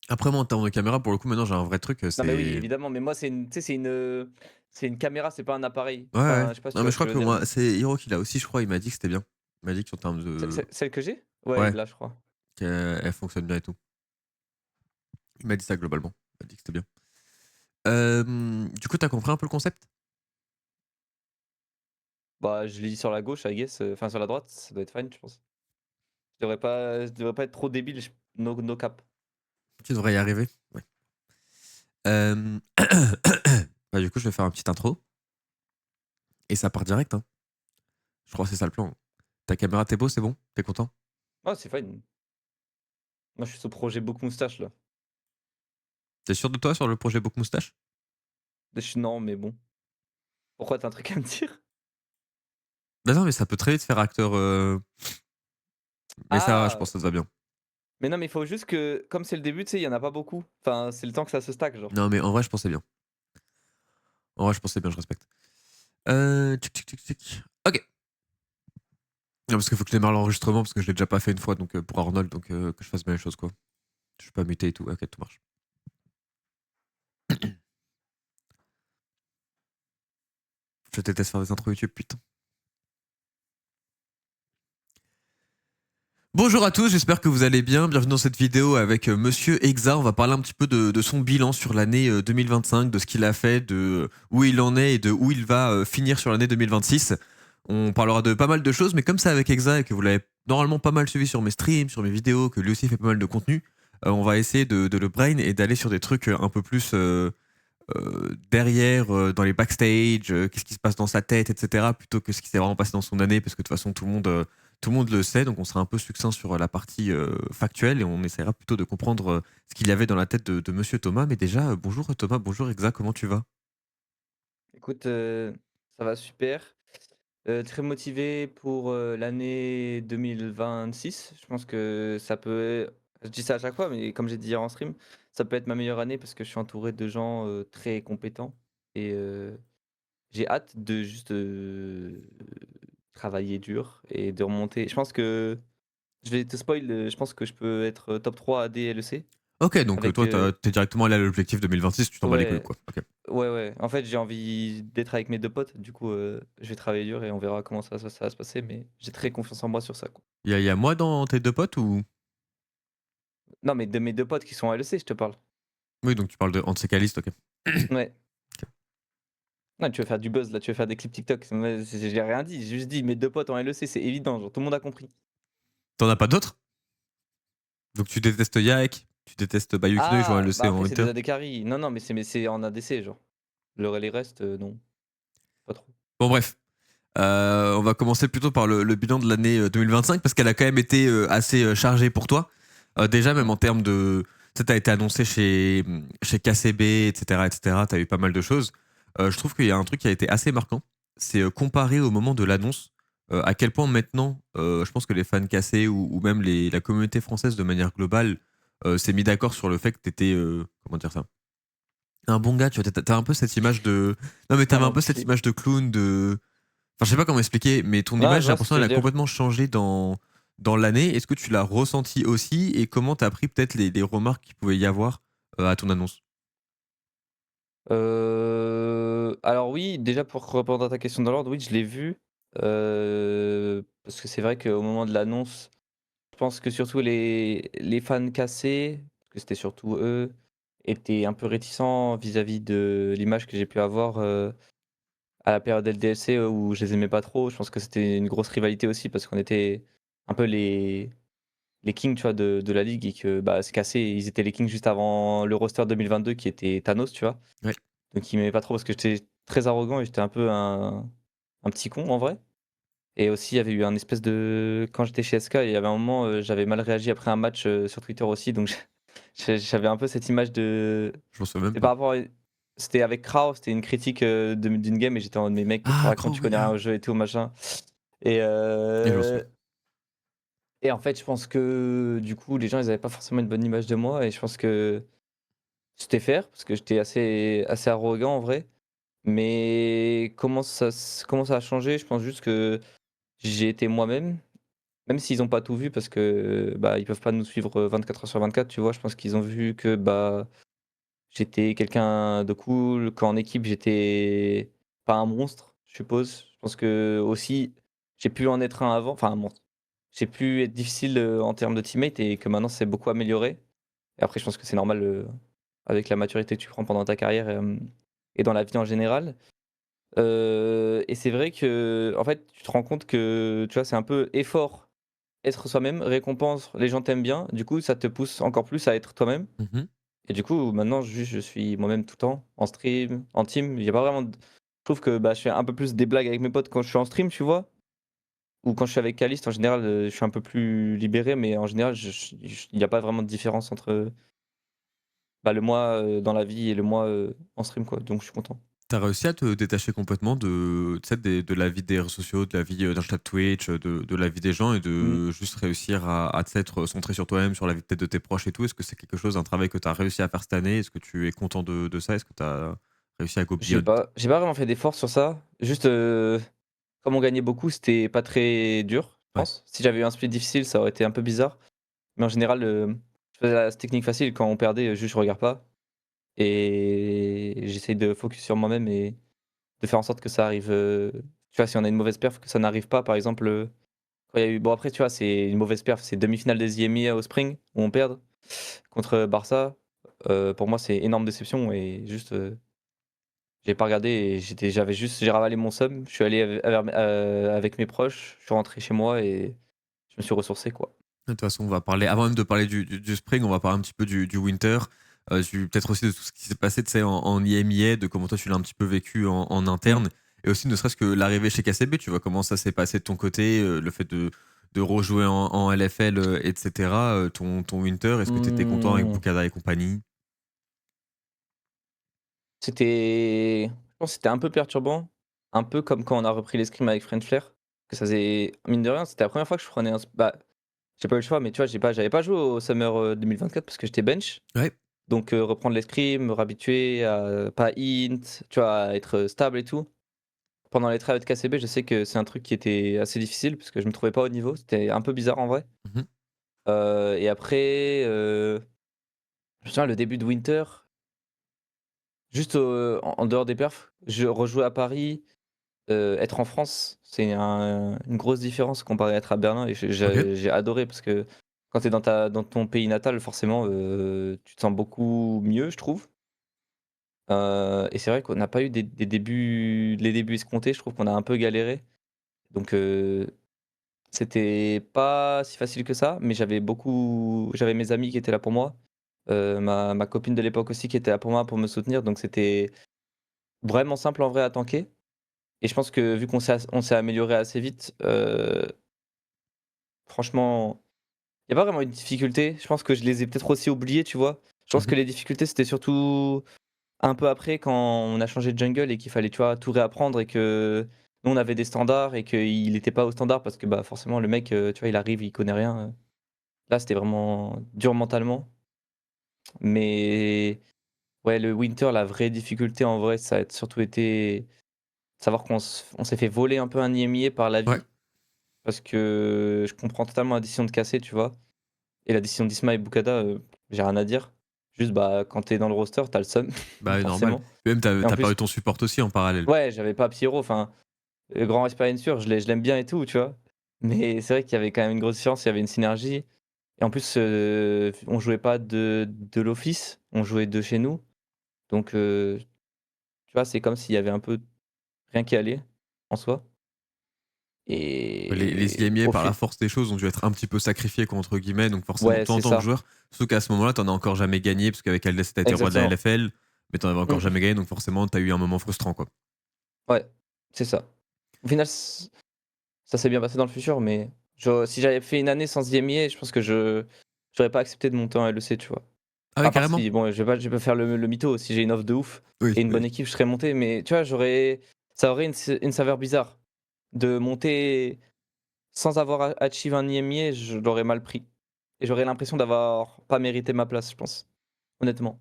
Après, moi, en termes de caméra, pour le coup, maintenant, j'ai un vrai truc, Non, mais oui, c'est évidemment, mais moi, c'est une tu sais, c'est une caméra, c'est pas un appareil. ouais, ouais. Enfin, je sais pas si Non, tu mais vois je ce que crois je que veux dire, moi mais c'est Hiro qui l'a aussi, je crois, il m'a dit que c'était bien. Il m'a dit qu'en termes de celle que j'ai? Ouais, il ouais, l'a, je crois. qu'elle fonctionne bien et tout. Il m'a dit ça globalement. Il m'a dit que c'était bien. Du coup, tu compris un peu le concept? Bah, je l'ai dit sur la gauche, I guess, enfin sur la droite, ça doit être fine, je pense. Je devrais pas être trop débile, no cap. Tu devrais y arriver. Ouais. Hem, bah, du coup, je vais faire un petit intro et ça part direct, hein. Je crois que c'est ça le plan. Ta caméra, tu beau, c'est bon? T'es content? Ah, c'est fine. Moi, je suis sur projet Book Moustache, là. T'es sûr de toi sur le projet Book Moustache? Non, mais bon. Pourquoi, tu un truc à me dire? Bah, non, mais ça peut très vite faire acteur, mais ça va, je Ah! pense que ça te va bien. Mais non, mais il faut juste que comme c'est le début, tu sais, il y en a pas beaucoup. Enfin, c'est le temps que ça se stack, genre. Non, mais en vrai, je pensais bien. En vrai, je pensais bien, je respecte. Tic, tic, tic, tic. OK. Non, parce qu'il faut que je démarre l'enregistrement parce que je l'ai déjà pas fait une fois donc pour Arnold, donc que je fasse bien les choses, quoi. Je suis pas muté et tout. OK, tout marche. Je déteste faire des intros YouTube, putain. Bonjour à tous, j'espère que vous allez bien. Bienvenue dans cette vidéo avec Monsieur Exa. On va parler un petit peu de son bilan sur l'année 2025, de ce qu'il a fait, de où il en est et de où il va finir sur l'année 2026. On parlera de pas mal de choses, mais comme ça avec Exa et que vous l'avez normalement pas mal suivi sur mes streams, sur mes vidéos, que lui aussi fait pas mal de contenu, on va essayer de le brain et d'aller sur des trucs un peu plus derrière, dans les backstage, qu'est-ce qui se passe dans sa tête, etc., plutôt que ce qui s'est vraiment passé dans son année, parce que de toute façon, tout le monde le sait, donc on sera un peu succinct sur la partie factuelle et on essaiera plutôt de comprendre ce qu'il y avait dans la tête de Monsieur Thomas. Mais déjà, bonjour Thomas, bonjour Exa, comment tu vas? Écoute, ça va super. Très motivé pour, l'année 2026. Je pense que ça peut je dis ça à chaque fois, mais comme j'ai dit hier en stream, ça peut être ma meilleure année parce que je suis entouré de gens, très compétents et j'ai hâte de juste, travailler dur et de remonter. Je pense que je vais te spoil, je pense que je peux être, top 3 AD LEC Ok, donc avec, toi, t'es directement allé à l'objectif 2026, tu t'en bats les couilles, ouais. quoi. Ok. Ouais, ouais. En fait, j'ai envie d'être avec mes 2 potes. Du coup, je vais travailler dur et on verra comment ça va se passer, mais j'ai très confiance en moi sur ça, quoi. Il y a moi dans tes deux potes ou? Non, mais de mes 2 potes qui sont à LEC, je te parle. Oui, donc tu parles de Anse-Caliste, ok. Ouais. Non, tu veux faire du buzz, là, tu veux faire des clips TikTok. Moi, j'ai rien dit, j'ai juste dit mes 2 potes en LEC, c'est évident, genre tout le monde a compris. T'en as pas d'autres? Donc tu détestes Yak, tu détestes Bayukino, ils jouent à Ah! Bah, l'EC en après, c'est des Inter. AD carry. Non, non, mais c'est en ADC, genre. Les restes, non, pas trop. Bon, bref. On va commencer plutôt par le bilan de l'année 2025 parce qu'elle a quand même été assez chargée pour toi. Déjà, même Mmh. en termes de. Tu sais, t'as été annoncé chez KCB, etc., etc. T'as eu pas mal de choses. Je trouve qu'il y a un truc qui a été assez marquant. C'est comparé au moment de l'annonce, à quel point maintenant, je pense que les fans KC ou même la communauté française de manière globale s'est mis d'accord sur le fait que t'étais. Comment dire ça? Un bon gars, tu vois. T'as un peu cette image de. Non, mais Un t'avais un peu cette enculé. image de clown, de. Enfin, je sais pas comment expliquer, mais ton Ouais, image, je j'ai vois ce que l'impression tu qu'elle veux a dire. complètement changé dans l'année. Est-ce que tu l'as ressenti aussi et comment t'as pris peut-être les remarques qu'il pouvait y avoir à ton annonce? Alors oui, déjà pour répondre à ta question dans l'ordre, oui, je l'ai vu, parce que c'est vrai qu'au moment de l'annonce, je pense que surtout les fans cassés, parce que c'était surtout eux, étaient un peu réticents vis-à-vis de l'image que j'ai pu avoir, à la période LDLC, où je les aimais pas trop. Je pense que c'était une grosse rivalité aussi parce qu'on était un peu les kings, tu vois, de la ligue et que, bah, c'est cassé, ils étaient les kings juste avant le roster 2022 qui était Thanos, tu vois? Ouais. Donc il m'aimait pas trop parce que j'étais très arrogant et j'étais un peu un petit con en vrai. Et aussi il y avait eu un espèce de quand j'étais chez SK, il y avait un moment, j'avais mal réagi après un match, sur Twitter aussi donc j'avais un peu cette image de Je m'en souviens même c'est pas. par rapport à c'était avec Krao, c'était une critique, d'une game et j'étais en mode: «Mais mec, qu'est-ce que tu Ah, racontes? Crow, Tu oui, connais rien ah. au jeu et tout machin» et Et je m'en souviens. en fait je pense que du coup les gens ils avaient pas forcément une bonne image de moi et je pense que c'était fair parce que j'étais assez arrogant en vrai. Mais comment ça a changé? Je pense juste que j'ai été moi-même même s'ils ont pas tout vu parce que, bah, ils peuvent pas nous suivre, 24 heures sur 24, tu vois? Je pense qu'ils ont vu que, bah, j'étais quelqu'un de cool, qu'en équipe, j'étais pas un monstre, je suppose. Je pense que aussi j'ai pu en être un avant, enfin un monstre. J'ai pu être difficile, en termes de teammate et que maintenant c'est beaucoup amélioré et après je pense que c'est normal, avec la maturité que tu prends pendant ta carrière, et dans la vie en général. Et c'est vrai que en fait, tu te rends compte que, tu vois, c'est un peu effort, être soi-même, récompense, les gens t'aiment bien, du coup, ça te pousse encore plus à être toi-même Mmh. et du coup, maintenant, juste, je suis moi-même tout le temps, en stream, en team. Il y a pas vraiment de je trouve que, bah, je fais un peu plus des blagues avec mes potes quand je suis en stream, tu vois? Ou quand je suis avec Caliste, en général, je suis un peu plus libéré, mais en général, il y a pas vraiment de différence entre, bah, le moi, dans la vie et le moi, en stream, quoi, donc je suis content. Tu réussi à te détacher complètement de, tu sais, de la vie des réseaux sociaux, de la vie, d'un chat Twitch, de la vie des gens et Mmh. de juste réussir à, tu sais, être centré sur toi-même, sur la vie peut-être de tes proches et tout? Est-ce que c'est quelque chose, un travail que tu as réussi à faire cette année? Est-ce que tu es content de ça? Est-ce que tu as réussi à go beyond? J'ai pas vraiment fait d'efforts sur ça, juste, comme on gagnait beaucoup, c'était pas très dur, je Ouais. pense. Si j'avais eu un split difficile, ça aurait été un peu bizarre, mais en général, je faisais la technique facile quand on perdait, juste je regarde pas et j'essaye de focus sur moi-même et de faire en sorte que ça arrive, tu vois, si on a une mauvaise perf, que ça n'arrive pas. Par exemple, quand il y a eu bon après, tu vois, c'est une mauvaise perf, c'est demi-finale des IMI au Spring où on perd contre Barça. Pour moi, c'est énorme déception et juste, j'ai pas regardé et j'ai ravalé mon somme, je suis allé avec mes proches, je suis rentré chez moi et je me suis ressourcé, quoi. De toute façon, on va parler, avant même de parler du spring, on va parler un petit peu du winter. Peut-être aussi de tout ce qui s'est passé, tu sais, en IMIA, de comment toi tu l'as un petit peu vécu en Mmh. interne. Et aussi, ne serait-ce que l'arrivée chez KCB, tu vois, comment ça s'est passé de ton côté, le fait de rejouer en LFL, etc. Ton winter, est-ce que tu étais content avec Mmh, Boukada et compagnie? je pense que c'était un peu perturbant, un peu comme quand on a repris l'escrime avec French Flair, que ça faisait mine de rien, c'était la première fois que je prenais bah, j'ai pas eu le choix, mais tu vois, j'avais pas joué au Summer, 2024 parce que j'étais bench. Ouais. Donc reprendre l'escrime, me réhabituer à pas int, tu vois, à être stable et tout. Pendant les tryouts de KCB, je sais que c'est un truc qui était assez difficile parce que je me trouvais pas au niveau, c'était un peu bizarre en vrai. Mhm. Et après, je me souviens le début de Winter, juste, en dehors des perfs, je rejouais à Paris, être en France, c'est une grosse différence comparé à être à Berlin et Ok. j'ai adoré parce que quand tu es dans ton pays natal, forcément, tu te sens beaucoup mieux, je trouve. Et c'est vrai qu'on n'a pas eu des débuts les débuts escomptés, je trouve qu'on a un peu galéré. Donc c'était pas si facile que ça, mais j'avais mes amis qui étaient là pour moi, ma copine de l'époque aussi qui était là pour moi pour me soutenir, donc c'était vraiment simple en vrai à tanker et je pense que vu on s'est amélioré assez vite, franchement, il y a pas vraiment eu de difficulté. Je pense que je les ai peut-être aussi oubliées, tu vois? Je pense Mhm. que les difficultés, c'était surtout un peu après quand on a changé de jungle et qu'il fallait, tu vois, tout réapprendre et que nous on avait des standards et qu'il était pas aux standards parce que, bah, forcément le mec, tu vois, il arrive, il connaît rien. Là, c'était vraiment dur mentalement. Mais ouais, le winter, la vraie difficulté en vrai, ça a surtout été savoir on s'est fait voler un peu un IMIA par la Ouais. vie. Parce que je comprends totalement la décision de casser, tu vois? Et la décision d'Isma et Boukada, j'ai rien à dire. Juste, bah, quand t'es dans le roster, t'as le seum, Bah, ouais, normal. forcément. Et même, Et en t'as plus perdu ton support aussi en parallèle. ouais, j'avais pas Pierrot, enfin, grand respect à Ensure, je l'aime bien et tout, tu vois? Mais c'est vrai qu'il y avait quand même une grosse différence, il y avait une synergie et en plus, on jouait pas de l'office, on jouait de chez nous. Donc tu vois, c'est comme s'il y avait un peu rien qui allait, en soi Les et IMIA, au par la fil force des choses, ont dû être un petit peu sacrifiés, quoi, entre guillemets. Donc forcément, ouais, toi, en c'est tant que ça, joueur, surtout qu'à ce moment-là, t'en as encore jamais gagné, parce qu'avec LDC, t'as été roi de la exactement. LFL, mais t'en avais encore Mmh, jamais gagné, donc forcément, t'as eu un moment frustrant, quoi. ouais, c'est ça. Au final, ça s'est bien passé dans le futur, mais si j'avais fait une année sans IMIA, je pense que j'aurais pas accepté de monter en LEC, tu vois? Ah ouais, À part carrément? si bon, je vais pas faire le mytho, si j'ai une offre de ouf Oui, et une bonne oui. équipe, je serais monté, mais tu vois, ça aurait une saveur bizarre. De monter sans avoir achieve un IMIA, je l'aurais mal pris et j'aurais l'impression d'avoir pas mérité ma place, je pense, honnêtement.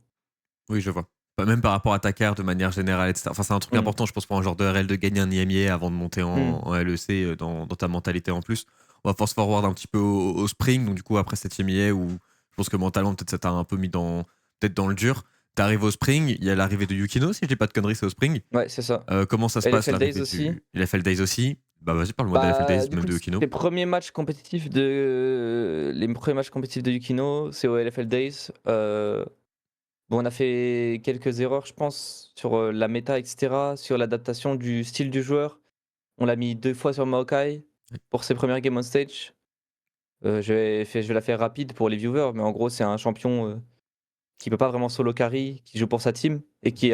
Oui, je vois. Bah, même par rapport à ta carte de manière générale, etc. Enfin, c'est un truc Mmh. important, je pense, pour un joueur de RL de gagner un IMIA avant de monter Mmh. en LEC, dans ta mentalité en plus. on va force forward un petit peu au spring, donc du coup après cette EMEA où je pense que mentalement peut-être ça t'a un peu mis peut-être dans le dur. T'arrives au spring, il y a l'arrivée de Yukino, si je dis pas de conneries, c'est au spring. Ouais, c'est ça. Comment ça se passe LFL Days l'arrivée aussi. du LFL Days aussi? Bah vas-y, parle-moi de LFL Bah, Days, du même coup, de Yukino. les premiers matchs compétitifs de Yukino, c'est au LFL Days. Bon, on a fait quelques erreurs, je pense, sur la méta, etc., sur l'adaptation du style du joueur. On l'a mis 2 fois sur Maokai pour ses premières games on stage. Je vais la faire rapide pour les viewers, mais en gros, c'est un champion qui peut pas vraiment solo carry, qui joue pour sa team et qui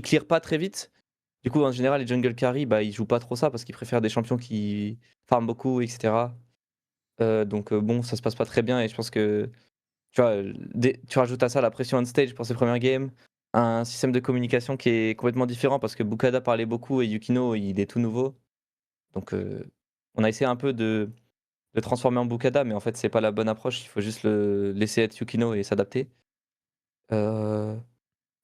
clear pas très vite. Du coup, en général, les jungle carry, bah, ils jouent pas trop ça parce qu'ils préfèrent des champions qui farment beaucoup, etc. Donc, bon, ça se passe pas très bien et je pense que tu vois, tu rajoutes à ça la pression on stage pour ses premières games, un système de communication qui est complètement différent parce que Bukada parlait beaucoup et Yukino, il est tout nouveau. Donc, on a essayé un peu de transformer en Bukada, mais en fait, c'est pas la bonne approche. Il faut juste le laisser être Yukino et s'adapter. Heu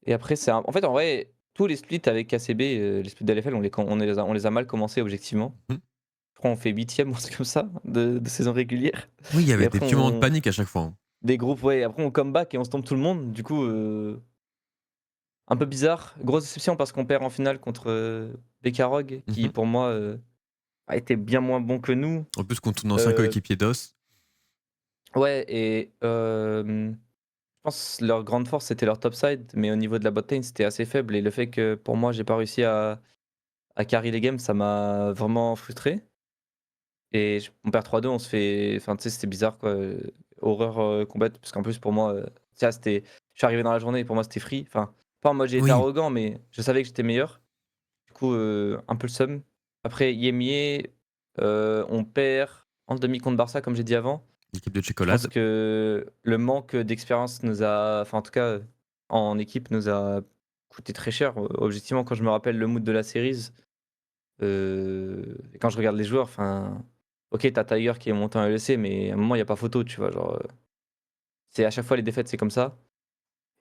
et après, en fait, en vrai, tous les splits avec KCB, les splits d'LFL, on les a mal commencés objectivement. Mhm. Je crois on fait 8e ou un truc comme ça de saison régulière Oui, il y et avait des après petits moments de on panique à chaque fois, hein. des groupes, ouais, après on comeback et on se tombe tout le monde. Du coup, un peu bizarre. Grosse déception parce qu'on perd en finale contre, Bekarog qui Mhm. pour moi, a été bien moins bon que nous. En plus, contre ton ancien Heu, coéquipier DOS. ouais et je pense leur grande force c'était leur top side, mais au niveau de la bot lane c'était assez faible et le fait que pour moi j'ai pas réussi à carry les games, ça m'a vraiment frustré et on perd 3-2, on se fait enfin tu sais, c'était bizarre quoi, horreur, complète parce qu'en plus pour moi, tu c'était je suis arrivé dans la journée et pour moi c'était free, enfin, pas en mode j'ai été Oui, arrogant, mais je savais que j'étais meilleur. Du coup, un peu le seum. Après Yemier, on perd en demi contre Barça comme j'ai dit avant. l'équipe de Je pense Chocolade. que le manque d'expérience nous a enfin en tout cas, en équipe nous a coûté très cher. Objectivement quand je me rappelle le mood de la series, et quand je regarde les joueurs, enfin, OK, tu as Tiger qui est monté en LEC, mais à un moment, il y a pas photo, tu vois? Genre, c'est à chaque fois les défaites, c'est comme ça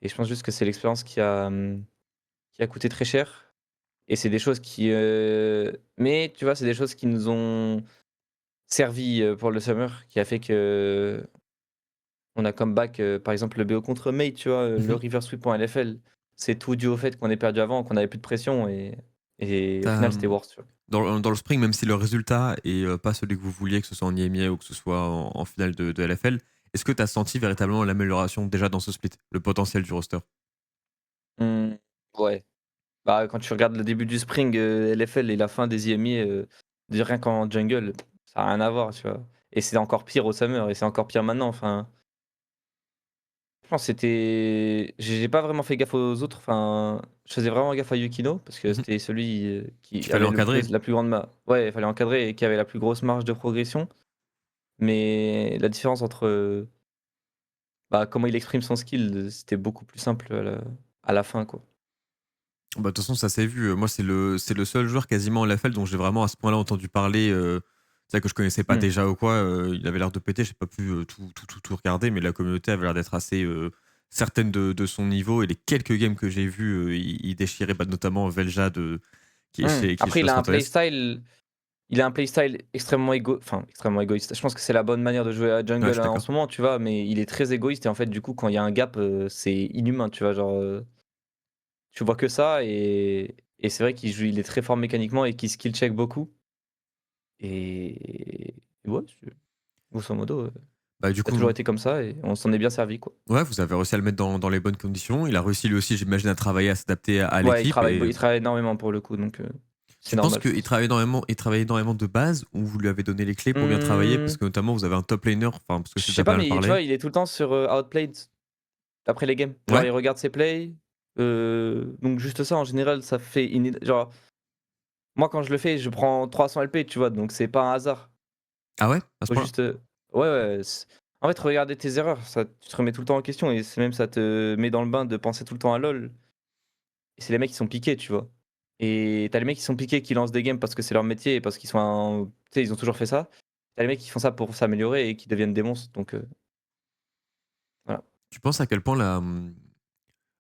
et je pense juste que c'est l'expérience qui a coûté très cher et c'est des choses mais tu vois, c'est des choses qui nous ont servi, pour le summer, qui a fait qu'on a comeback, par exemple, le BO contre Mate, tu vois? Le Mhm. river sweep en LFL, c'est tout dû au fait qu'on ait perdu avant, qu'on avait plus de pression et au T'as, final, c'était worse, tu vois? dans le spring, même si le résultat est pas celui que vous vouliez, que ce soit en IMIA ou que ce soit en finale de LFL, est-ce que tu as senti véritablement l'amélioration déjà dans ce split, le potentiel du roster? Mmh, ouais. Bah, quand tu regardes le début du spring, LFL et la fin des IMI, déjà rien qu'en jungle, ça a rien à voir, tu vois? Et c'est encore pire au summer et c'est encore pire maintenant, enfin, je pense que j'ai pas vraiment fait gaffe aux autres, enfin, je faisais vraiment gaffe à Yukino parce que Mhm. c'était celui, Qu'il qui fallait avait encadrer. la plus grande ouais, il fallait encadrer et qui avait la plus grosse marge de progression. Mais la différence entre, bah, comment il exprime son skill, c'était beaucoup plus simple à la fin, quoi. Bah, de toute façon, ça s'est vu. Moi, c'est le seul joueur quasiment en LFL dont j'ai vraiment à ce point-là entendu parler. C'est vrai que je connaissais pas Mmh. déjà ou quoi. Il avait l'air de péter. J'ai pas pu tout regarder, mais la communauté avait l'air d'être assez certaine de son niveau. Et les quelques games que j'ai vus, il déchirait, bah, notamment Velja Mmh. qui est Après chez il Los a un Angeles. playstyle Il a un playstyle extrêmement extrêmement égoïste. Je pense que c'est la bonne manière de jouer à Ouais, je jungle, suis hein, en d'accord. ce moment, tu vois? Mais il est très égoïste et en fait, du coup, quand il y a un gap, c'est inhumain, tu vois? Genre, tu vois que ça et c'est vrai il est très fort mécaniquement et qu'il skill check beaucoup et ouais, grosso modo, Bah, du ça a coup, toujours été comme ça et on s'en est bien servi, quoi. ouais, vous avez réussi à le mettre dans les bonnes conditions. Il a réussi lui aussi, j'imagine, à travailler, à s'adapter à Ouais, l'équipe. Et il travaille énormément pour le coup, donc c'est tu penses normal, je qu'il pense. travaillait énormément de base ou vous lui avez donné les clés pour bien travailler? Parce Mmh, que notamment, vous avez un top laner, enfin, parce que je c'est sais déjà pas, pas mal mais tu parlé. vois, il est tout le temps sur, outplayed. Après les games, genre Ouais? il regarde ses plays, donc juste ça en général ça fait genre moi quand je le fais, je prends 300 LP, tu vois? Donc c'est pas un hasard. Ah ouais? À ce Faut point-là? juste, ouais, ouais, en fait regarder tes erreurs, ça tu te remets tout le temps en question et c'est même ça te met dans le bain de penser tout le temps à LOL et c'est les mecs qui sont piqués, tu vois? Et tu as les mecs qui sont piqués qui lancent des games parce que c'est leur métier et parce qu'ils sont tu sais, ils ont toujours fait ça. Tu as les mecs qui font ça pour s'améliorer et qui deviennent des monstres donc voilà. Tu penses à quel point la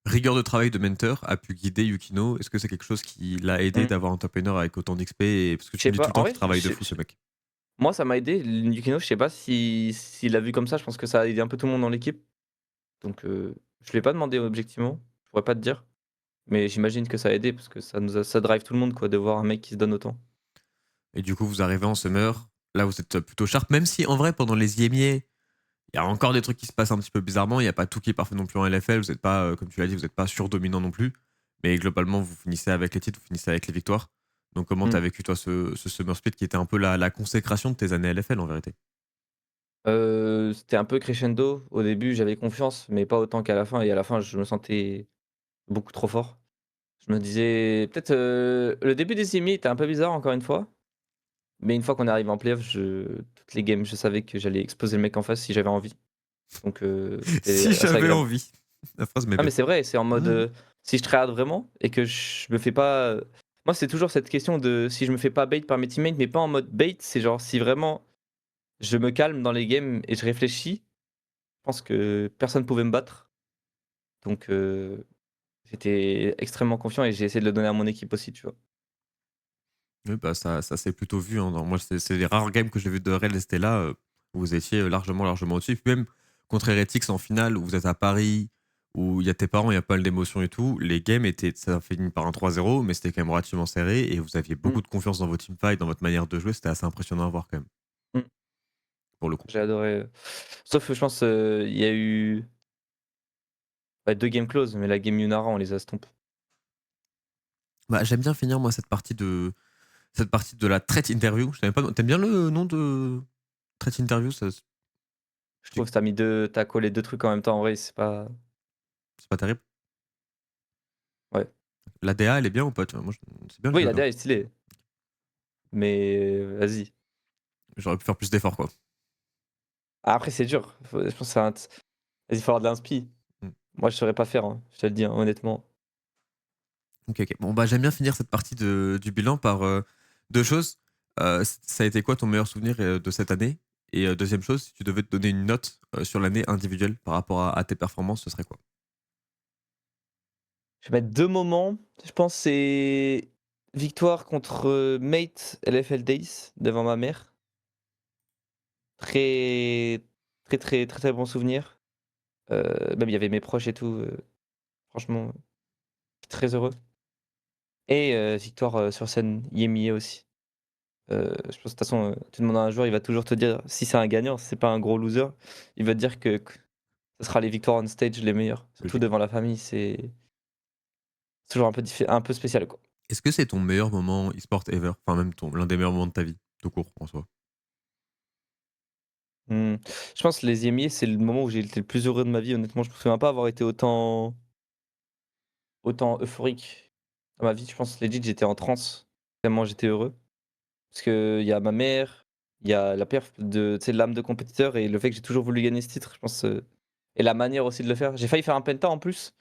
rigueur de travail de mentor a pu guider Yukino? Est-ce que c'est quelque chose qui l'a aidé Mmh, d'avoir un top laner avec autant d'XP? Parce que je tu sais me dis tout pas, le en temps qu'il vrai, travaille de fou, ce mec. Moi, ça m'a aidé, Yukino, je sais pas si s'il l'a vu comme ça, je pense que ça a aidé un peu tout le monde dans l'équipe. Donc je lui ai pas demandé objectivement, je pourrais pas te dire, mais j'imagine que ça a aidé parce que ça drive tout le monde quoi, de voir un mec qui se donne autant. Et du coup, vous arrivez en summer. Là, vous êtes plutôt sharp, même si en vrai, pendant les IMIA, il y a encore des trucs qui se passent un petit peu bizarrement. Il n'y a pas tout qui est parfait non plus en LFL. Vous n'êtes pas, comme tu l'as dit, vous n'êtes pas surdominant non plus. Mais globalement, vous finissez avec les titres, vous finissez avec les victoires. Donc, comment tu as Mmh. vécu, toi, ce Summer Split qui était un peu la consécration de tes années LFL en vérité? C'était un peu crescendo. Au début, j'avais confiance, mais pas autant qu'à la fin et à la fin, je me sentais beaucoup trop fort. Je me disais peut-être, le début des semis était un peu bizarre encore une fois, mais une fois qu'on est arrivé en playoff, toutes les games, je savais que j'allais exploser le mec en face si j'avais envie. Donc c'était Si assez j'avais agréable. envie. La phrase m'est Ah mais belle. c'est vrai, c'est en mode, si je tryhard vraiment et que je me fais pas, moi c'est toujours cette question de si je me fais pas bait par mes teammates, mais pas en mode bait, c'est genre si vraiment je me calme dans les games et je réfléchis, je pense que personne pouvait me battre. Donc j'étais extrêmement confiant et j'ai essayé de le donner à mon équipe aussi, tu vois? Oui, bah, ça s'est plutôt vu, hein. Moi, c'est les rares games que j'ai vu de Rel et Stella, où vous étiez largement au-dessus. Puis même contre Heretics en finale, où vous êtes à Paris, où il y a tes parents, il y a pas mal d'émotions et tout. Les games étaient, ça a fini par un 3-0, mais c'était quand même relativement serré et vous aviez Mmh, beaucoup de confiance dans vos teamfights, dans votre manière de jouer. C'était assez impressionnant à voir quand même, mmh, pour le coup. j'ai adoré, sauf que je pense, il y a eu, bah, 2 games close, mais la game Yunara, on les a stomp. Bah, j'aime bien finir, moi, cette partie de la threat interview. Je savais pas, t'aimes bien le nom de threat interview? Je trouve que tu as collé 2 trucs en même temps, en vrai, c'est pas C'est pas terrible. ouais. La DA, elle est bien ou pas? Tu vois, moi, c'est bien le Oui, jeu, la là. DA est stylée, mais vas-y. J'aurais pu faire plus d'efforts, quoi. Après c'est dur, je pense que c'est un vas-y, il faut avoir de l'inspi. Mm. Moi, je saurais pas faire, hein, je te le dis, hein, honnêtement. Ok, ok. Bon, bah, j'aime bien finir cette partie du bilan par deux choses. Ça a été quoi ton meilleur souvenir de cette année? Et deuxième chose, si tu devais te donner une note sur l'année individuelle par rapport à tes performances, ce serait quoi? Je vais mettre 2 moments, je pense c'est victoire contre, Mate LFL Days devant ma mère. Très, très bon souvenir. Même il y avait mes proches et tout, franchement, très heureux et victoire, sur scène Yemié aussi. Je pense de toute façon, tu demandes à un joueur, il va toujours te dire si c'est un gagnant, si c'est pas un gros loser, il va te dire que ce sera les victoires on stage les meilleures. Surtout Logique. devant la famille, c'est toujours un peu spécial, quoi. Est-ce que c'est ton meilleur moment e-sport ever? Enfin, même l'un des meilleurs moments de ta vie, tout court, en soi. Mmh. Je pense que les Yémiés, c'est le moment où j'ai été le plus heureux de ma vie, honnêtement. Je me souviens pas avoir été autant euphorique dans ma vie. Je pense legit, j'étais en transe, tellement j'étais heureux. Parce qu'il y a ma mère, il y a la perf de tu sais, l'âme de compétiteur et le fait que j'ai toujours voulu gagner ce titre, je pense, et la manière aussi de le faire. J'ai failli faire un penta en plus.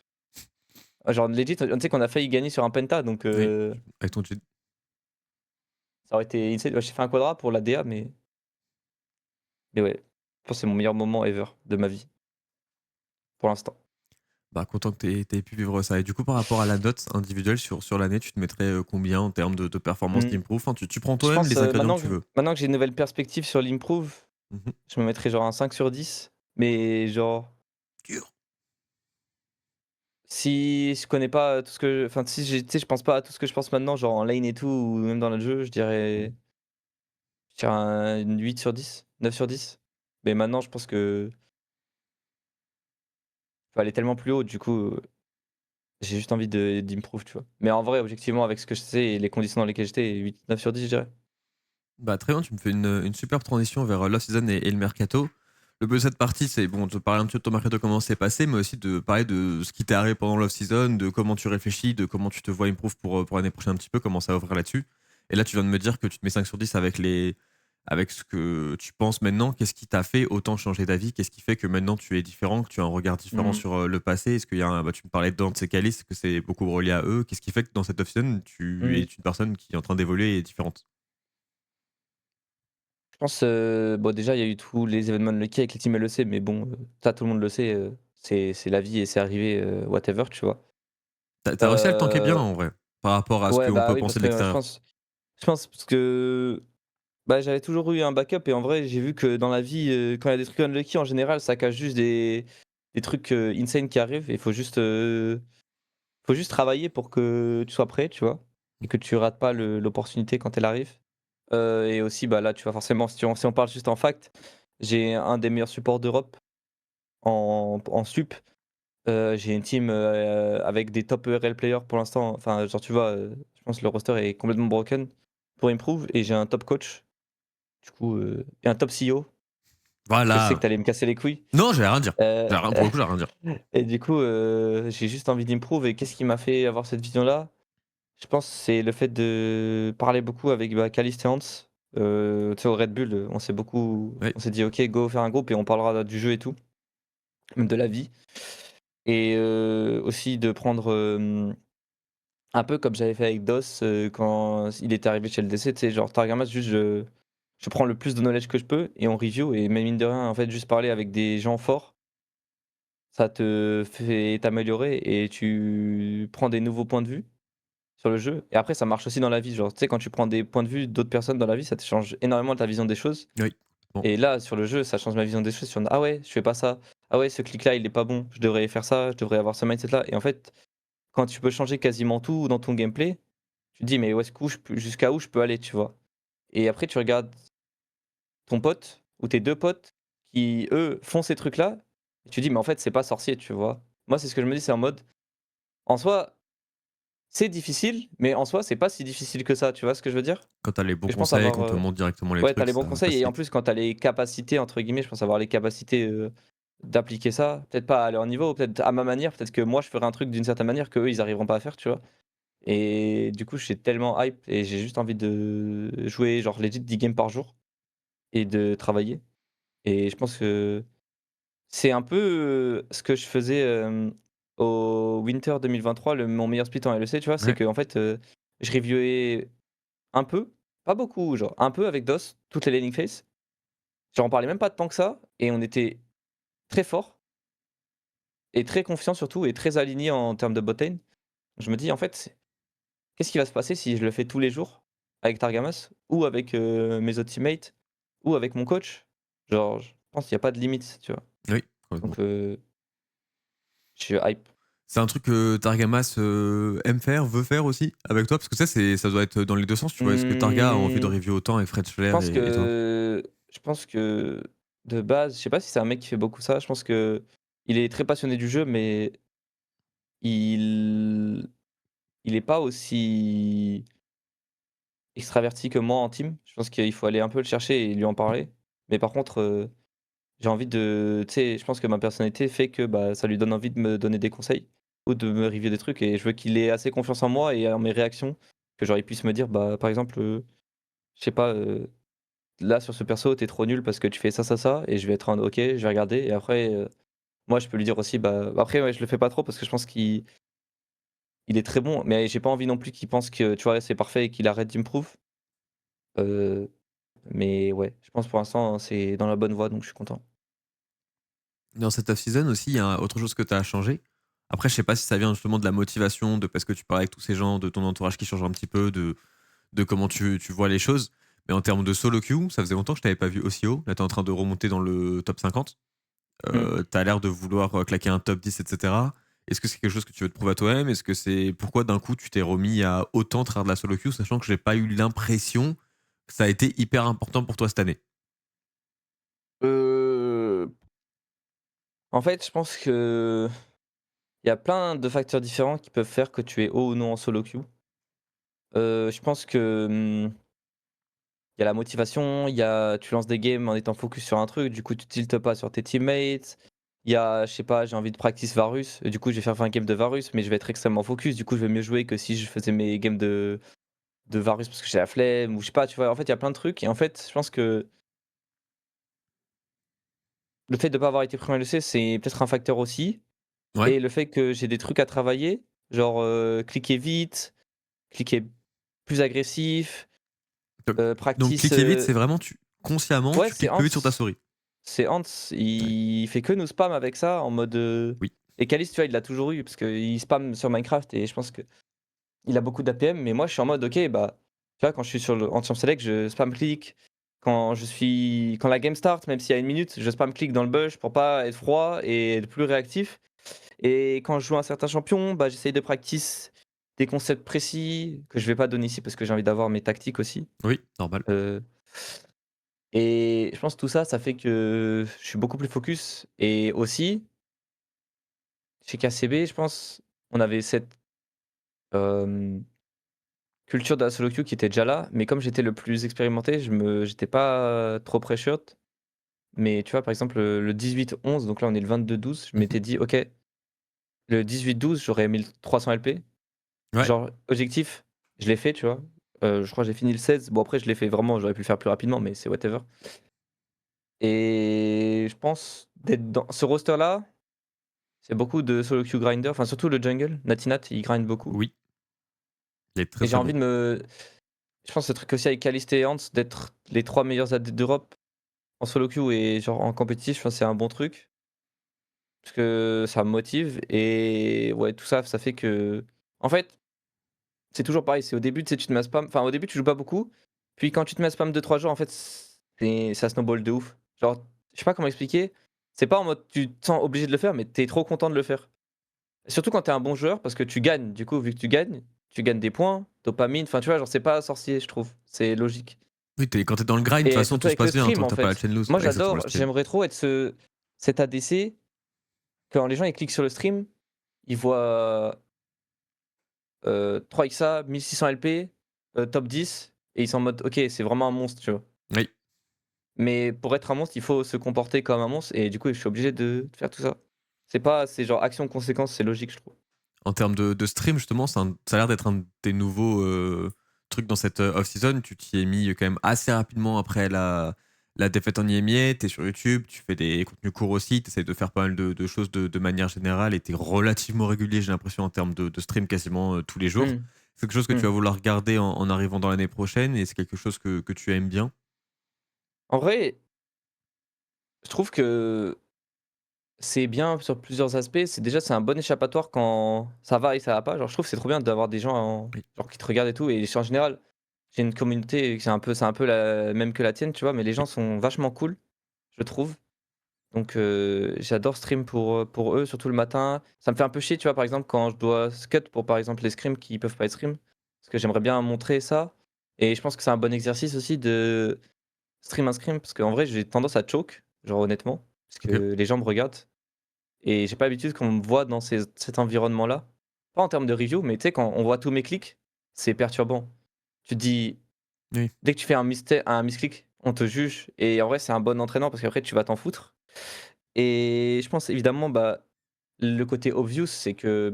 Genre legit, on tu sais qu'on a failli gagner sur un penta donc Oui, avec ton cheat. ça aurait été insane. Ouais, j'ai fait un quadra pour la DA mais ouais, je pense que c'est mon meilleur moment ever de ma vie, pour l'instant. Bah, content que t'aies pu vivre ça. Et du coup, par rapport à la note individuelle sur l'année, tu te mettrais combien en termes de performance, Mmh. d'improve? Enfin, tu prends Je toi-même pense, les ingrédients maintenant que tu que veux. maintenant que j'ai une nouvelle perspective sur l'improve, Mhm. je me mettrais genre un 5/10 mais genre, Dur. si je connais pas tout ce que enfin, si j'ai tu sais, je pense pas à tout ce que je pense maintenant, genre en lane et tout ou même dans le jeu, je dirais une 8/10, 9/10. Mais maintenant, je pense que faut aller tellement plus haut, du coup, j'ai juste envie de d'improve, tu vois? Mais en vrai, objectivement, avec ce que je sais et les conditions dans lesquelles j'étais, 8, 9/10, je dirais. Bah, très bien, tu me fais une superbe transition vers l'off-season et le mercato. Le but de cette partie, c'est bon, de parler un petit peu de ton mercato, comment c'est passé, mais aussi de parler de ce qui t'est arrivé pendant l'off-season, de comment tu réfléchis, de comment tu te vois improve pour l'année prochaine un petit peu, comment ça va ouvrir là-dessus. Et là, tu viens de me dire que tu te mets 5 sur 10 avec ce que tu penses maintenant. Qu'est-ce qui t'a fait autant changer d'avis? Qu'est-ce qui fait que maintenant tu es différent, que tu as un regard différent Mmh. sur le passé? Est-ce qu'il y a tu me parlais de Dante et Calis, est-ce que c'est beaucoup relié à eux? Qu'est-ce qui fait que dans cette off-season, tu es Mmh. une personne qui est en train d'évoluer et est différente? Je pense, bon, déjà, il y a eu tous les événements de Lucky avec les team LEC, mais bon, ça, tout le monde le sait, c'est la vie et c'est arrivé, whatever, tu vois? T'as réussi à le tanker bien Heu, en vrai, par rapport à ce ouais, qu'on bah, peut oui, parce penser de que l'extérieur. je pense parce que Bah, j'avais toujours eu un backup et en vrai, j'ai vu que dans la vie, quand il y a des trucs unlucky, en général, ça cache juste des trucs, insane qui arrivent et faut juste travailler pour que tu sois prêt, tu vois? Et que tu rates pas l'opportunité quand elle arrive. Et aussi, bah, là, tu vois, forcément, si on parle juste en fact, j'ai un des meilleurs supports d'Europe en sup. J'ai une team, avec des top ERL players pour l'instant. Enfin, genre, tu vois, je pense que le roster est complètement broken pour improve et j'ai un top coach, du coup, et un top CEO, parce que je sais que Voilà. tu allais me casser les couilles. Non, j'allais rien dire. Heu, Pour le coup, j'allais rien dire. et du coup, j'ai juste envie d'improve et qu'est-ce qui m'a fait avoir cette vision-là? Je pense que c'est le fait de parler beaucoup avec, bah, Caliste et Hans. Tu sais, au Red Bull, Oui. on s'est dit: «OK, go faire un groupe et on parlera du jeu et tout, même de la vie» et aussi de prendre, un peu comme j'avais fait avec DOS, quand il était arrivé chez LDC, tu sais, genre Targamas, juste je prends le plus de knowledge que je peux et on review et même mine de rien, en fait, juste parler avec des gens forts, ça te fait t'améliorer et tu prends des nouveaux points de vue sur le jeu et après ça marche aussi dans la vie. Genre, tu sais, quand tu prends des points de vue d'autres personnes dans la vie, ça te change énormément ta vision des choses Oui. Bon. et là, sur le jeu, ça change ma vision des choses sur: «Ah ouais, je fais pas ça. Ah ouais, ce clic là, il est pas bon. Je devrais faire ça, je devrais avoir ce mindset là» et en fait, quand tu peux changer quasiment tout dans ton gameplay, tu te dis: «Mais où est-ce que je peux jusqu'à où je peux aller?» tu vois? Et après tu regardes ton pote ou tes 2 potes qui, eux, font ces trucs-là et tu dis: «Mais en fait, c'est pas sorcier», tu vois? Moi, c'est ce que je me dis, c'est en mode, en soi, c'est difficile, mais en soi, c'est pas si difficile que ça, tu vois ce que je veux dire? Quand t'as les bons Et je pense conseils, avoir, qu'on te montre directement les ouais, tu as trucs, les bons ça conseils et en facilite. plus, quand tu as les «capacités» entre guillemets, je pense avoir les capacités, d'appliquer ça. Peut-être pas à leur niveau, peut-être à ma manière, peut-être que moi, je ferais un truc d'une certaine manière qu'eux, ils arriveront pas à faire, tu vois? Et du coup, je suis tellement hype et j'ai juste envie de jouer genre legit 10 games par jour et de travailler et je pense que c'est un peu, ce que je faisais, au Winter 2023, mon meilleur split en LEC, tu vois? C'est Ouais. qu'en fait, je reviewais un peu, pas beaucoup, genre un peu avec DOS, toutes les laning phases. Genre on parlait même pas de tant que ça et on était très forts et très confiants surtout et très alignés en termes de bot lane. Je me dis: «En fait, qu'est-ce qui va se passer si je le fais tous les jours avec Targamas ou avec, mes autres teammates ou avec mon coach?» Genre, je pense qu'il y a pas de limite, tu vois? Oui, complètement. Donc, je suis hype. C'est un truc que Targamas, aime faire, veut faire aussi avec toi? Parce que ça doit être dans les 2 sens, tu vois? Est-ce que Targa a envie de Mmh, review autant avec Fred je Schler pense et toi? que je pense que de base, je sais pas si c'est un mec qui fait beaucoup ça. Je pense qu'il est très passionné du jeu, mais il il est pas aussi extraverti que moi en team. Je pense qu'il faut aller un peu le chercher et lui en parler. Mais par contre, j'ai envie de tu sais, je pense que ma personnalité fait que, bah, ça lui donne envie de me donner des conseils ou de me review des trucs et je veux qu'il ait assez confiance en moi et en mes réactions que genre il puisse me dire, bah, par exemple, je sais pas, là sur ce perso, tu es trop nul parce que tu fais ça, ça, ça et je vais être en OK, je vais regarder et après, moi je peux lui dire aussi, bah après ouais, je le fais pas trop parce que je pense qu'il est très bon, mais j'ai pas envie non plus qu'il pense que, tu vois, c'est parfait et qu'il arrête d'improve. Heu, mais ouais, je pense pour l'instant, c'est dans la bonne voie donc je suis content. Dans cette off-season aussi, il y a autre chose que tu as changé. Après, je sais pas si ça vient justement de la motivation, de parce que tu parles avec tous ces gens, de ton entourage qui change un petit peu, de comment tu vois les choses. Mais en termes de solo queue, ça faisait longtemps que je t'avais pas vu aussi haut. Là, tu es en train de remonter dans le top 50. Mmh. Tu as l'air de vouloir claquer un top 10, etc. Est-ce que c'est quelque chose que tu veux te prouver à toi-même? Est-ce que c'est pourquoi d'un coup tu t'es remis à autant tryhard de la solo queue, sachant que j'ai pas eu l'impression que ça a été hyper important pour toi cette année? Heu, En fait, je pense qu'il y a plein de facteurs différents qui peuvent faire que tu es haut ou non en solo queue. Je pense que, il y a la motivation, il y a tu lances des games en étant focus sur un truc, du coup tu tiltes pas sur tes teammates. Il y a, je sais pas, j'ai envie de practice Varus, et du coup je vais faire 20 games de Varus, mais je vais être extrêmement focus, du coup je vais mieux jouer que si je faisais mes games de Varus parce que j'ai la flemme ou je sais pas, tu vois? En fait, il y a plein de trucs et en fait, je pense que le fait de pas avoir été pris en LEC, c'est peut-être un facteur aussi Ouais. et le fait que j'ai des trucs à travailler, genre, cliquer vite, cliquer plus agressif, Donc, donc practice, cliquer vite, c'est vraiment consciemment, ouais, tu cliques plus vite sur ta souris. C'est Hans, Ouais. il fait que nous spam avec ça en mode, Oui. et Calis, tu vois, il l'a toujours eu parce qu'il spam sur Minecraft et je pense qu'il a beaucoup d'APM, mais moi je suis en mode OK, bah, tu vois, quand je suis sur le en champ select, je spam click, quand la game start, même s'il y a 1 minute, je spam click dans le bush pour pas être froid et être plus réactif. Et quand je joue un certain champion, bah, j'essaye de practice des concepts précis que je vais pas donner ici parce que j'ai envie d'avoir mes tactiques aussi. Oui, normal. Heu et je pense que tout ça, ça fait que je suis beaucoup plus focus et aussi, chez KCB, je pense, on avait cette, hem, culture de la solo queue qui était déjà là, mais comme j'étais le plus expérimenté, j'étais pas trop pressured. Mais tu vois, par exemple, le 18-11, donc là, on est le 22-12, je Mmh. m'étais dit: «OK, le 18-12, j'aurais mis le 300 LP». Ouais, Genre, objectif, je l'ai fait, tu vois? Je crois que j'ai fini le 16. Bon, après, je l'ai fait vraiment, j'aurais pu le faire plus rapidement, mais c'est whatever. Et je pense d'être dans ce roster-là, c'est beaucoup de solo queue grinder, enfin, surtout le jungle. Natinat, il grind beaucoup. oui, il est très, Et j'ai très envie bon. de me je pense ce truc aussi avec Kaliste et Hans, d'être les 3 meilleurs AD d'Europe en solo queue et genre en compétitif, je pense que c'est un bon truc. Parce que ça me motive et ouais, tout ça, ça fait que en fait, c'est toujours pareil, c'est au début, tu sais, tu te mets à spam enfin, au début, tu joues pas beaucoup, puis quand tu te mets à spam 2-3 jours, en fait, c'est ça snowball de ouf. Genre, je sais pas comment expliquer, c'est pas en mode tu te sens obligé de le faire, mais tu es trop content de le faire. Surtout quand tu es un bon joueur parce que tu gagnes, du coup, vu que tu gagnes des points, dopamine, enfin, tu vois, genre, c'est pas sorcier, je trouve, c'est logique. Oui, quand tu es dans le grind, de toute Et façon, surtout tout se avec le passe bien, stream, tant que en tu pas la fait. chain lose. Moi, Exactement, le j'adore, stream. j'aimerais trop être cet ADC, quand les gens, ils cliquent sur le stream, ils voient 3XA, 1600 LP, top 10 et ils sont en mode: «OK, c'est vraiment un monstre», tu vois? Oui. Mais pour être un monstre, il faut se comporter comme un monstre et du coup, je suis obligé de faire tout ça. C'est genre action-conséquence, c'est logique, je trouve. En termes de stream, justement, ça a l'air d'être un de tes nouveaux trucs dans cette off-season. Tu t'y es mis quand même assez rapidement après la défaite en IMIA. Tu es sur YouTube, tu fais des contenus courts aussi, tu essaies de faire pas mal de choses de manière générale et tu es relativement régulier, j'ai l'impression, en termes de stream quasiment tous les jours. Mmh. C'est quelque chose que tu Mmh. vas vouloir garder en arrivant dans l'année prochaine et c'est quelque chose que tu aimes bien. En vrai, je trouve que c'est bien sur plusieurs aspects. C'est un bon échappatoire quand ça va et ça va pas. Genre, je trouve que c'est trop bien d'avoir des gens Oui. genre qui te regardent et tout et en général, j'ai une communauté, c'est un peu la même que la tienne, tu vois? Mais les gens Oui. sont vachement cool, je trouve. Donc j'adore stream pour eux, surtout le matin. Ça me fait un peu chier, tu vois, par exemple, quand je dois cut pour, par exemple, les scrims qui peuvent pas être stream, parce que j'aimerais bien montrer ça et je pense que c'est un bon exercice aussi de stream un scrim, parce qu'en vrai, j'ai tendance à choke, genre honnêtement, parce Ok. que les gens me regardent et j'ai pas l'habitude qu'on me voit dans cet environnement-là. Pas en termes de review, mais tu sais, quand on voit tous mes clics, c'est perturbant. Tu te dis Oui. dès que tu fais un misclick, on te juge et en vrai, c'est un bon entraînement parce qu'après tu vas t'en foutre et je pense évidemment, bah, le côté obvious, c'est que,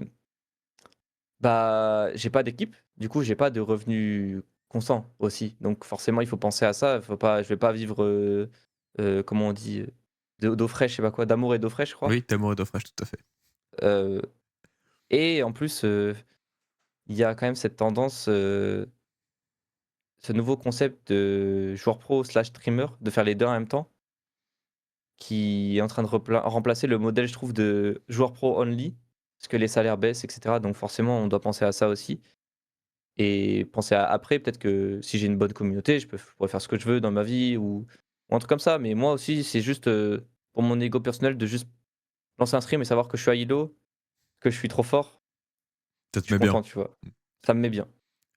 bah, j'ai pas d'équipe, du coup, j'ai pas de revenus constants aussi. Donc forcément, il faut penser à ça, je vais pas vivre, comment on dit? D'eau fraîche, je sais pas quoi, d'amour et d'eau fraîche, je crois. Oui, Tamura de Fresh, tout à fait. Heu et en plus, il y a quand même cette tendance, ce nouveau concept de joueur pro/streamer, de faire les 2 en même temps, qui est en train de remplacer le modèle, je trouve, de joueur pro only, parce que les salaires baissent et cetera, donc forcément, on doit penser à ça aussi et penser à après, peut-être que si j'ai une bonne communauté, je pourrais faire ce que je veux dans ma vie ou un truc comme ça, mais moi aussi, c'est juste, pour mon ego personnel de juste lancer un stream et savoir que je suis à ILO, que je suis trop fort, Ça je te suis met bien. content, tu vois? Ça me met bien.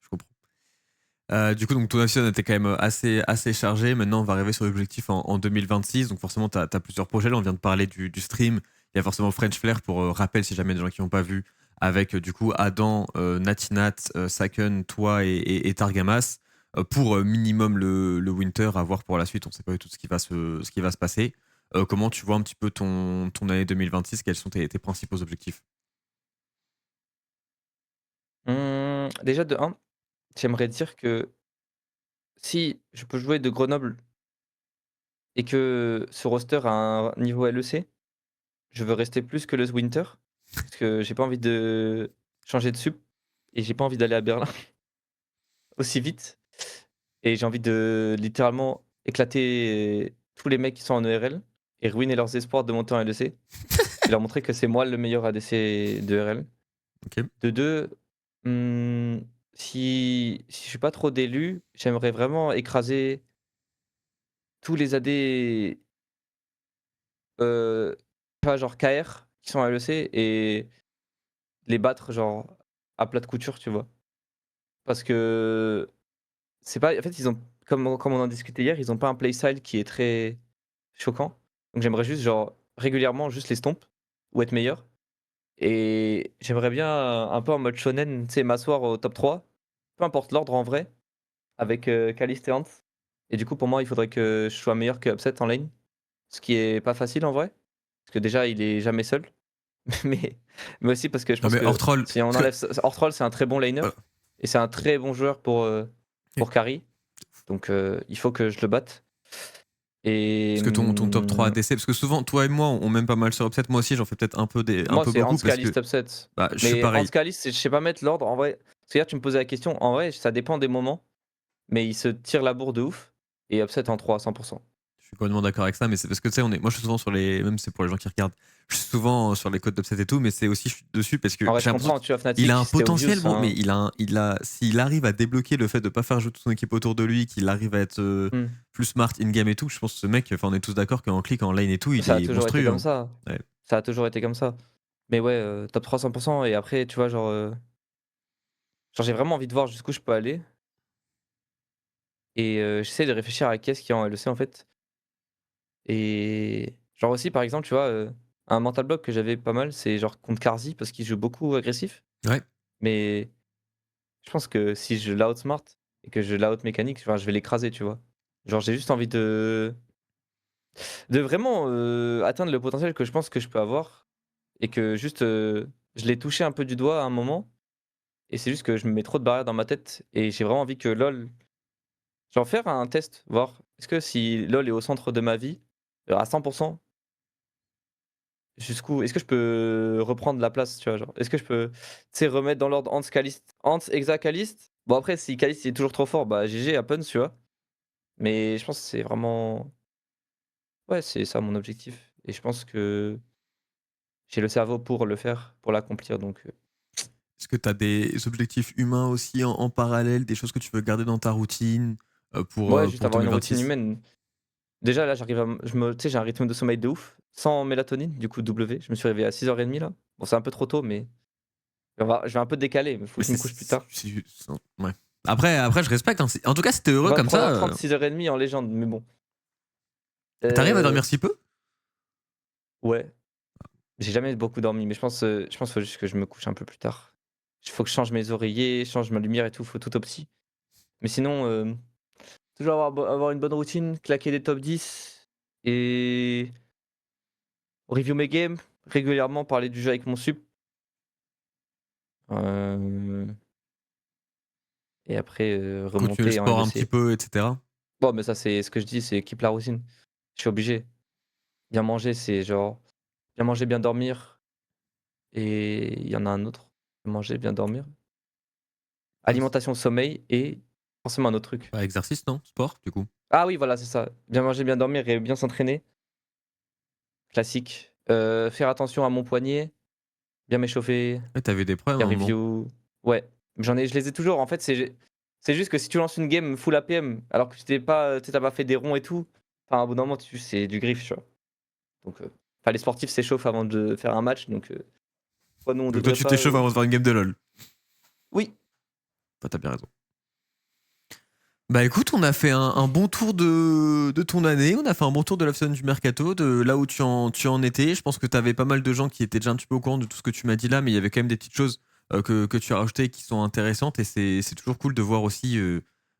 Je comprends. Du coup, donc ton action était quand même assez chargée. Maintenant, on va arriver sur l'objectif en 2026. Donc, forcément, tu as plusieurs projets. Là, on vient de parler du stream. Il y a forcément French Flair pour rappel, si jamais il y a des gens qui n'ont pas vu, avec du coup Adam, Natinat, Saken, toi et Targamas. Pour minimum le Winter, à voir pour la suite. On ne sait pas du tout ce qui va se passer. Comment tu vois un petit peu ton année 2026? Quels sont tes principaux objectifs? Déjà de un, j'aimerais dire que si je peux jouer de Grenoble et que ce roster a un niveau LEC, je veux rester plus que le Winter, parce que j'ai pas envie de changer de sup et j'ai pas envie d'aller à Berlin aussi vite et j'ai envie de littéralement éclater tous les mecs qui sont en ERL et ruiner leurs espoirs de monter en LEC et leur montrer que c'est moi le meilleur ADC de RL. Ok. De 2, si je suis pas trop d'élu, j'aimerais vraiment écraser tous les AD, euh, pas genre KR, qui sont à LEC, et les battre genre à plat de couture, tu vois. Parce que c'est pas. En fait, ils ont. Comme on en discutait hier, ils ont pas un playstyle qui est très choquant. Donc j'aimerais juste, genre, régulièrement, juste les stomp ou être meilleur. Et j'aimerais bien, un peu en mode shonen, tu sais, m'asseoir au top 3, peu importe l'ordre en vrai, avec Caliste et Hans. Et du coup, pour moi, il faudrait que je sois meilleur que Upset en lane. Ce qui est pas facile en vrai. Parce que déjà, il est jamais seul. mais, mais aussi parce que je Non, pense mais hors que troll. si on Parce que, enlève Orthrol, c'est un très bon laner. euh, Et c'est un très bon joueur pour carry. Donc il faut que je le batte. Et parce que ton top 3 ADC, parce que souvent, toi et moi, on m'aime pas mal sur Upset. Moi aussi, j'en fais peut-être un moi, peu c'est Hans beaucoup parce que Caliste Upset. bah, je suis Mais Hans pareil. Caliste, je sais pas mettre l'ordre en vrai. Parce que hier, tu me posais la question. En vrai, ça dépend des moments. Mais il se tire la bourre de ouf. Et Upset en 3 à 100%. Je suis complètement d'accord avec ça, mais c'est parce que tu sais, moi je suis souvent sur les. Même c'est pour les gens qui regardent, je suis souvent sur les codes d'Upset et tout, mais c'est aussi, je suis dessus parce que En vrai, je j'ai l'impression comprends. Tu vois, qu'il a Fnatic, un c'était obvious. potentiel, bon, mais Hein. s'il arrive à débloquer le fait de pas faire jouer toute son équipe autour de lui, qu'il arrive à être Hmm. plus smart in-game et tout, je pense que ce mec, enfin, on est tous d'accord qu'en click, en lane et tout, il Ça a est toujours été monstrueux. comme Hein. ça. Ouais. Ça a toujours été comme ça. Mais ouais, top 3 100%. Et après, tu vois, genre j'ai vraiment envie de voir jusqu'où je peux aller. Et j'essaie de réfléchir à qui est-ce qui est en LEC en fait. Et genre aussi, par exemple, tu vois, un mental block que j'avais pas mal, c'est genre contre Karzi parce qu'il joue beaucoup agressif. Ouais. Mais je pense que si je l'outsmart et que je l'out mécanique, enfin, je vais l'écraser, tu vois. Genre j'ai juste envie de vraiment atteindre le potentiel que je pense que je peux avoir et que juste je l'ai touché un peu du doigt à un moment. Et c'est juste que je me mets trop de barrières dans ma tête et j'ai vraiment envie que LoL. Genre faire un test, voir est-ce que si LoL est au centre de ma vie, à 100%, jusqu'où est-ce que je peux reprendre la place, tu vois, genre? Est-ce que je peux, tu sais, remettre dans l'ordre Hans, Kalist, Hans, Exa, Kalist? Bon après si Kalist il est toujours trop fort, bah GG Happens, tu vois? Mais je pense que c'est vraiment ouais, c'est ça mon objectif et je pense que j'ai le cerveau pour le faire, pour l'accomplir donc Est-ce que tu as des objectifs humains aussi en parallèle, des choses que tu veux garder dans ta routine ouais, juste pour avoir une routine 2026? humaine. Déjà là, j'arrive à m je me tu sais, j'ai un rythme de sommeil de ouf, sans mélatonine, du coup W. Je me suis réveillé à 6h30 là. Bon, c'est un peu trop tôt, mais je vais un peu décaler, mais faut Mais que je me couche plus tard. ouais. Après, je respecte. Hein. En tout cas, si t'es heureux comme ça, 23h30, 6h30 en légende, mais bon. t'arrives à Heu, dormir si peu? ouais, j'ai jamais beaucoup dormi, mais je pense faut juste que je me couche un peu plus tard. Il faut que je change mes oreillers, je change ma lumière et tout, faut tout au psy. Mais sinon, toujours avoir une bonne routine, claquer des top 10 et review mes games, régulièrement parler du jeu avec mon sup. Heu Et après, Continuer le remonter en sport un petit LEC. peu, etc. Bon, mais ça, c'est ce que je dis, c'est keep la routine. Je suis obligé. Bien manger, c'est genre bien manger, bien dormir et il y en a un autre. Manger, bien dormir. Alimentation, sommeil et forcément un autre truc. Bah, exercice, non? Sport, du coup. Ah oui, voilà, c'est ça. Bien manger, bien dormir et bien s'entraîner. Classique. Faire attention à mon poignet, bien m'échauffer, Ouais, t'avais des problèmes à bien un moment. review. Ouais, je les ai toujours. En fait, c'est juste que si tu lances une game full APM alors que tu t'es pas tu sais, tu pas fait des ronds et tout, enfin, au bout d'un moment, c'est du griffe, tu vois? Donc, enfin, les sportifs s'échauffent avant de faire un match, donc, pourquoi nous on Donc toi, devrait tu pas, t'échauffes avant de faire une game de LoL. Oui, Bah, t'as bien raison. Bah écoute, on a fait un bon tour de ton année, on a fait un bon tour de la semaine du mercato, de là où tu en étais. Je pense que t'avais pas mal de gens qui étaient déjà un petit peu au courant de tout ce que tu m'as dit là, mais il y avait quand même des petites choses que tu as rajoutées qui sont intéressantes et c'est toujours cool de voir aussi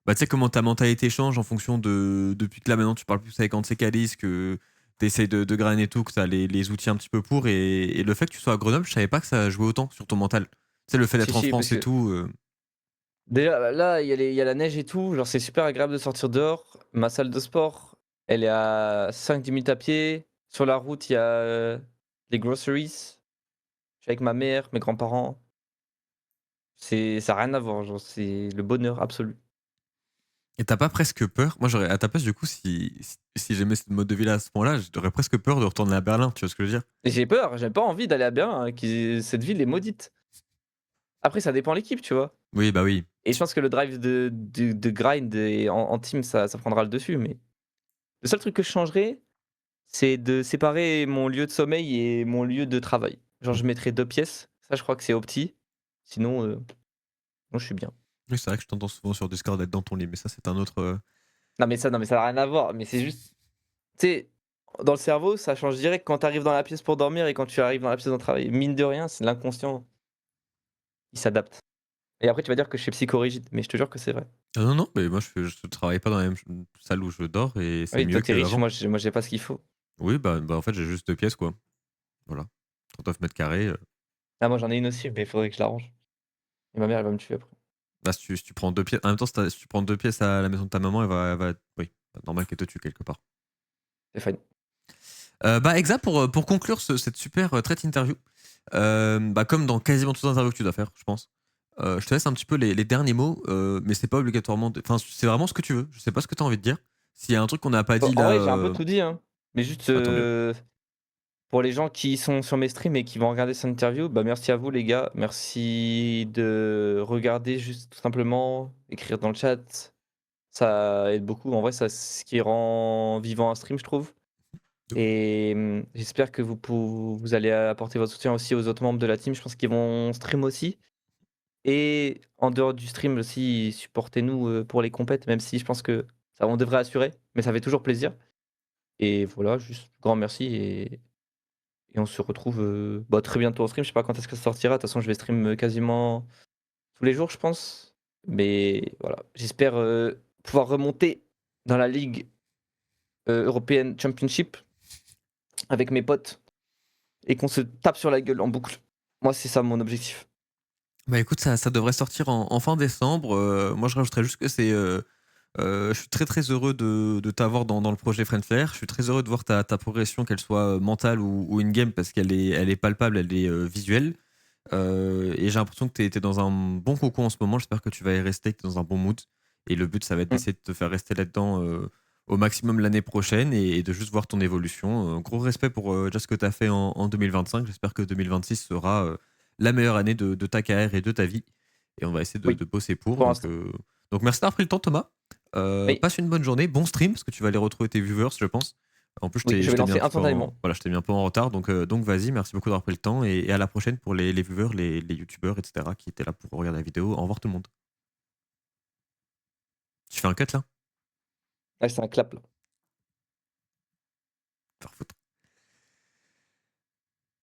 bah, tu sais, comment ta mentalité change en fonction de depuis que là maintenant tu parles plus avec Ansecalis, que tu essayes de grind et tout, que tu as les outils un petit peu pour et le fait que tu sois à Grenoble, je savais pas que ça jouait autant sur ton mental. Tu sais, le fait si, d'être en si, parce France et que tout. déjà, là, il y a la neige et tout, genre, c'est super agréable de sortir dehors. Ma salle de sport, elle est à 5-10 minutes à pied. Sur la route, il y a, les groceries. Je suis avec ma mère, mes grands-parents. Ça a rien à voir, genre, c'est le bonheur absolu. Et t'as pas presque peur? Moi, j'aurais, à ta place, du coup, si j'aimais ce mode de vie là à ce point-là, j'aurais presque peur de retourner à Berlin, tu vois ce que je veux dire? Et j'ai peur, j'ai pas envie d'aller à Berlin, hein, cette ville est maudite. Après, ça dépend l'équipe, tu vois? Oui, bah oui. Et je pense que le drive de grind en team, ça prendra le dessus, mais Le seul truc que je changerais, c'est de séparer mon lieu de sommeil et mon lieu de travail. Genre, Mmh. je mettrais 2 pièces. Ça, je crois que c'est opti. Sinon, moi, je suis bien. Oui, c'est vrai que je t'entends souvent sur Discord être dans ton lit, mais ça, c'est un autre, Non, mais ça n'a rien à voir. Mais c'est juste, tu sais, dans le cerveau, ça change direct quand tu arrives dans la pièce pour dormir et quand tu arrives dans la pièce de travail. Mine de rien, c'est l'inconscient, il s'adapte. Et après, tu vas dire que je suis psychorigide, mais je te jure que c'est vrai. Ah non, non, mais moi, je travaille pas dans la même ch salle où je dors et c'est Oui, toi, mieux tu es riche, qu'avant. moi, j'ai pas ce qu'il faut. Oui, bah, en fait, j'ai juste 2 pièces, quoi. Voilà. 39 mètres carrés. Ah, moi, j'en ai une aussi, mais il faudrait que je l'arrange. Et ma mère, elle va me tuer après. Bah, si tu prends 2 pièces en même temps, si tu prends 2 pièces à la maison de ta maman, elle va oui, bah, normal qu'elle te tue quelque part. C'est fine. Bah, Exa, pour conclure cette super, traite interview, bah, comme dans quasiment toutes les interviews que tu dois faire, je pense, je te laisse un petit peu les derniers mots, mais c'est pas obligatoirement enfin, c'est vraiment ce que tu veux. Je sais pas ce que tu as envie de dire. S'il y a un truc qu'on n'a pas Bon, dit en là, vrai, j'ai un peu tout dit, hein. Mais juste, bah, tant mieux. pour les gens qui sont sur mes streams et qui vont regarder cette interview, bah, merci à vous les gars. Merci de regarder juste tout simplement, écrire dans le chat. Ça aide beaucoup. En vrai, ça c'est ce qui rend vivant un stream, je trouve. De ouf. Et j'espère que vous allez apporter votre soutien aussi aux autres membres de la team. Je pense qu'ils vont stream aussi. Et en dehors du stream aussi, supportez-nous, pour les compètes, même si je pense que ça on devrait assurer, mais ça fait toujours plaisir. Et voilà, juste grand merci et on se retrouve, bah, très bientôt en stream. Je sais pas quand est-ce que ça sortira. De toute façon, je vais stream, quasiment tous les jours, je pense. Mais voilà, j'espère, pouvoir remonter dans la Ligue, European Championship avec mes potes et qu'on se tape sur la gueule en boucle. Moi, c'est ça mon objectif. Bah, écoute, ça devrait sortir en fin décembre. Moi, je rajouterais juste que je suis très, très heureux de t'avoir dans le projet Friend Flair. Je suis très heureux de voir ta progression, qu'elle soit, mentale ou in-game parce qu'elle est palpable, elle est, visuelle. Et j'ai l'impression que tu es dans un bon cocon en ce moment. J'espère que tu vas y rester, que tu es dans un bon mood et le but, ça va être Mmh. d'essayer de te faire rester là-dedans, au maximum l'année prochaine et de juste voir ton évolution. Gros respect pour, déjà ce que tu as fait en 2025. J'espère que 2026 sera, la meilleure année de ta carrière et de ta vie et on va essayer de Oui, de bosser pour pour l'instant. donc merci d'avoir pris le temps Thomas. Oui, Passe une bonne journée, bon stream parce que tu vas aller retrouver tes viewers, je pense. En plus, oui, je je vais t'ai mis un lancer petit peu en instantanément. voilà, je t'ai mis un peu en retard donc vas-y, merci beaucoup d'avoir pris le temps et à la prochaine pour les viewers, les youtubeurs et cetera qui étaient là pour regarder la vidéo. Au revoir tout le monde. Tu fais un cut là? Ah, c'est un clap là. Faire foutre.